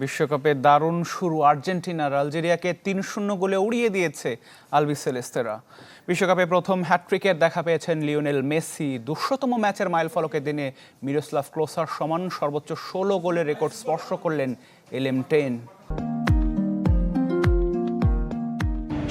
বিশ্বকাপে দারুণ শুরু আর্জেন্টিনার আলজেরিয়াকে ৩-০ গোলে উড়িয়ে দিয়েছে আলবিসেলেস্তেরা। বিশ্বকাপে প্রথম হ্যাটট্রিকের দেখা পেয়েছেন লিওনেল মেসি। ২০০তম ম্যাচের মাইলফলকের দিনে মিরোস্লাভ ক্লোসার সমান সর্বোচ্চ ১৬ গোলের রেকর্ড স্পর্শ করলেন এলএম10।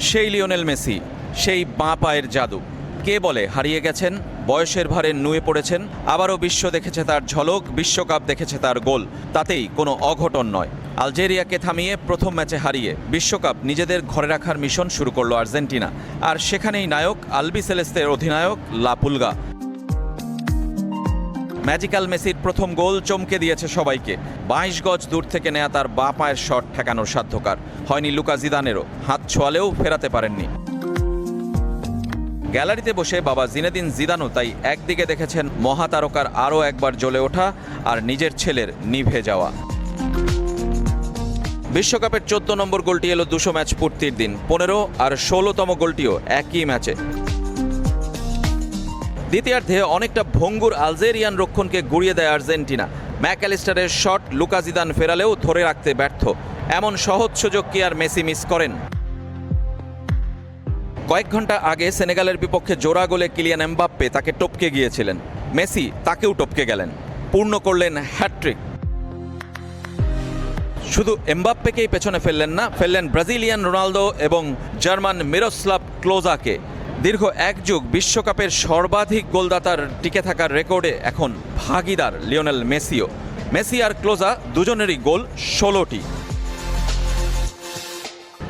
সেই লিওনেল মেসি, সেই বাঁ পায়ের জাদু। কে বলে হারিয়ে গেছেন? বয়সের ভারে নুয়ে পড়েছেন। আবারও বিশ্ব দেখেছে তার ঝলক, বিশ্বকাপ দেখেছে তার গোল। তাতেই কোনো অঘটন নয়। আলজেরিয়াকে থামিয়ে প্রথম ম্যাচে হারিয়ে বিশ্বকাপ নিজেদের ঘরে রাখার মিশন শুরু করলো আর্জেন্টিনা। আর সেখানেই নায়ক আলবিসেলেস্তের অধিনায়ক লা পুলগা। ম্যাজিক্যাল মেসির প্রথম গোল চমকে দিয়েছে সবাইকে। ২২ গজ দূর থেকে নেয়া তার বাঁ পায়ের শট ঠেকানোর সাধ্যকার হয়নি লুকা জিদানেরও। হাত ছোঁয়ালেও ফেরাতে পারেননি। গ্যালারিতে বসে বাবা জিনেদিন জিদানও তাই একদিকে দেখেছেন মহাতারকার আরও একবার জ্বলে ওঠা, আর নিজের ছেলের নিভে যাওয়া। বিশ্বকাপের ১৪ নম্বর গোলটি এলো ২০০ ম্যাচ পূর্তির দিন। ১৫ আর ১৬তম গোলটিও একই ম্যাচে। দ্বিতীয়ার্ধে অনেকটা ভঙ্গুর আলজেরিয়ান রক্ষণকে গুড়িয়ে দেয় আর্জেন্টিনা। ম্যাকঅ্যালিস্টারের শট লুকা জিদান ফেরালেও ধরে রাখতে ব্যর্থ। এমন সহজ সুযোগ কি আর মেসি মিস করেন? কয়েক ঘন্টা আগে সেনেগালের বিপক্ষে জোড়া গোলে কিলিয়ান এমবাপ্পে তাকে টপকে গিয়েছিলেন। মেসি তাকেও টপকে গেলেন, পূর্ণ করলেন হ্যাটট্রিক। শুধু এমবাপ্পেকেই পেছনে ফেললেন না, ফেললেন ব্রাজিলিয়ান রোনালদো এবং জার্মান মিরোস্লাভ ক্লোজাকে। দীর্ঘ এক যুগ বিশ্বকাপের সর্বাধিক গোলদাতার টিকে থাকার রেকর্ডে এখন ভাগিদার লিওনেল মেসিও। মেসি আর ক্লোজা দুজনেরই গোল ১৬টি।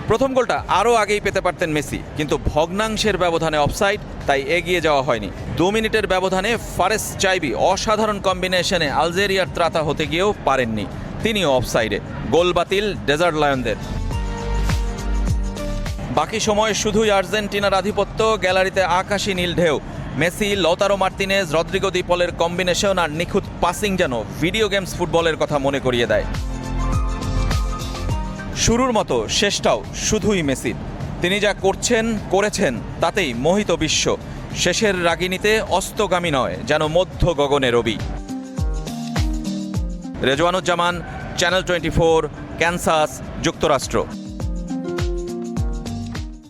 প্রথম গোলটা আরও আগেই পেতে পারতেন মেসি, কিন্তু ভগ্নাংশের ব্যবধানে অফসাইড, তাই এগিয়ে যাওয়া হয়নি। ২ মিনিটের ব্যবধানে ফারেস চাইবি অসাধারণ কম্বিনেশনে আলজেরিয়ার ত্রাতা হতে গিয়েও পারেননি। তিনিও অফসাইডে। গোল বাতিল ডেজার্ট লায়নদের। বাকি সময় শুধুই আর্জেন্টিনার আধিপত্য। গ্যালারিতে আকাশী নীল ঢেউ। মেসি, লতারো মার্তিনেজ, রদ্রিগো দি পলের কম্বিনেশন আর নিখুঁত পাসিং যেন ভিডিও গেমস ফুটবলের কথা মনে করিয়ে দেয়। শুরুর মতো শেষটাও শুধুই মেসির। তিনি যা করেছেন তাতেই মোহিত বিশ্ব। শেষের রাগিনীতে অস্তগামী নয়, যেন মধ্য গগনে রবি। রেজওয়ানুজ্জামান, চ্যানেল 24, ক্যানসাস, যুক্তরাষ্ট্র।